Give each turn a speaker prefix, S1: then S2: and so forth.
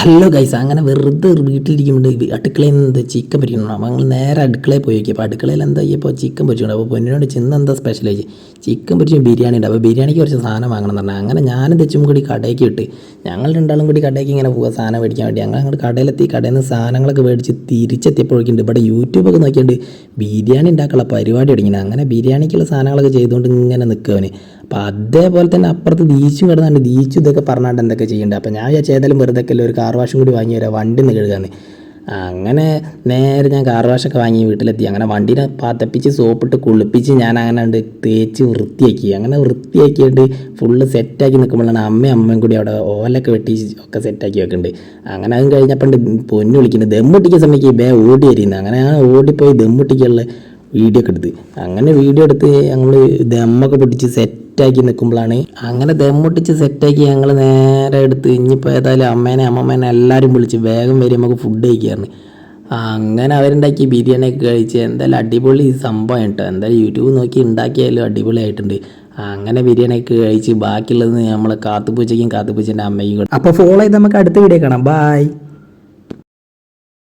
S1: Hello guys, അങ്ങനെ വെറുതെ വീട്ടിലിരിക്കുമ്പോൾ അടുക്കളയിൽ നിന്ന് എന്താ ചിക്കൻ പൊരിക്കണം. അപ്പോൾ ഞങ്ങൾ നേരെ അടുക്കളയിൽ പോയി നോക്കി. അപ്പോൾ അടുക്കളയിൽ എന്താ ഇപ്പോൾ ചിക്കൻ പൊരിച്ചുകൊണ്ട്. അപ്പോൾ പൊന്നിനോട് ചിന്ന എന്താ സ്പെഷ്യൽ ആയി ചിക്കൻ പൊരിച്ചും ബിരിയാണി ഉണ്ട്. അപ്പോൾ ബിരിയാണിക്ക് കുറച്ച് സാധനം വാങ്ങണം എന്ന് പറഞ്ഞാൽ അങ്ങനെ ഞാനും തെച്ചും കൂടി കടയ്ക്ക് ഇട്ട് ഞങ്ങൾ രണ്ടാളും കൂടി കടയ്ക്ക് ഇങ്ങനെ പോകുക സാധനം മേടിക്കാൻ വേണ്ടി. ഞങ്ങൾ അങ്ങോട്ട് കടയിലെത്തി. കടയിൽ നിന്ന് സാധനങ്ങളൊക്കെ മേടിച്ച് തിരിച്ചെത്തിയപ്പോഴേക്കുണ്ട് ഇവിടെ യൂട്യൂബൊക്കെ നോക്കിയിട്ട് ബിരിയാണി ഉണ്ടാക്കാനുള്ള പരിപാടി തുടങ്ങിയത്. അങ്ങനെ ബിരിയാണിക്കുള്ള സാധനങ്ങളൊക്കെ ചെയ്തുകൊണ്ട് ഇങ്ങനെ നിൽക്കുവന്. അപ്പോൾ അതേപോലെ തന്നെ അപ്പുറത്ത് ദീച്ചും കിടന്നാണ്ട് ദീച്ചും ഇതൊക്കെ പറഞ്ഞാണ്ട് എന്തൊക്കെ ചെയ്യേണ്ടത്. അപ്പോൾ ഞാൻ വിചാരിച്ചു ഏതായാലും വെറുതെ ഒരു കാർ വാഷും കൂടി വാങ്ങി വരാം വണ്ടി നിന്ന് കഴുകാന്ന്. അങ്ങനെ നേരെ ഞാൻ കാർ വാഷൊക്കെ വാങ്ങി വീട്ടിലെത്തി. അങ്ങനെ വണ്ടീനെ പതപ്പിച്ച് സോപ്പിട്ട് കുളിപ്പിച്ച് ഞാൻ അങ്ങനെ ഉണ്ട് തേച്ച് വൃത്തിയാക്കി. അങ്ങനെ വൃത്തിയാക്കിയിട്ട് ഫുള്ള് സെറ്റാക്കി നിൽക്കുമ്പോഴാണ് അമ്മയും കൂടി അവിടെ ഓലൊക്കെ വെട്ടി ഒക്കെ സെറ്റാക്കി വെക്കുന്നുണ്ട്. അങ്ങനെ അതും കഴിഞ്ഞപ്പോൾ പൊന്നു വിളിക്കുന്നുണ്ട് ദമ്മൊട്ടിക്കുന്ന സമയത്ത് ഓടി വരിയുന്നത്. അങ്ങനെ ഞാൻ ഓടിപ്പോയി ദമ്മൊട്ടിക്കുള്ള വീഡിയോ ഒക്കെ എടുത്ത് അങ്ങനെ വീഡിയോ എടുത്ത് ഞങ്ങൾ ദമ്മൊക്കെ പൊട്ടിച്ച് സെറ്റാക്കി നിൽക്കുമ്പോഴാണ് അങ്ങനെ ദമ്മൊട്ടിച്ച് സെറ്റാക്കി ഞങ്ങൾ നേരെ എടുത്ത് ഇനിയിപ്പോൾ ഏതായാലും അമ്മമ്മേനെ എല്ലാവരും വിളിച്ച് വേഗം വരും നമുക്ക് ഫുഡ് കഴിക്കാറുണ്ട്. അങ്ങനെ അവരുണ്ടാക്കി ബിരിയാണിയൊക്കെ കഴിച്ച് എന്തായാലും അടിപൊളി സംഭവം കേട്ടോ. എന്തായാലും യൂട്യൂബ് നോക്കി ഉണ്ടാക്കിയാലും അടിപൊളിയായിട്ടുണ്ട്. അങ്ങനെ ബിരിയാണിയൊക്കെ കഴിച്ച് ബാക്കിയുള്ളത് നമ്മൾ കാത്തുപൂച്ചയ്ക്കും കാത്തുപൂച്ചൻ്റെ അമ്മയ്ക്കും. അപ്പോൾ ഫോളോ ചെയ്ത് നമുക്ക് അടുത്ത വീഡിയോ കാണാം. ബായ്.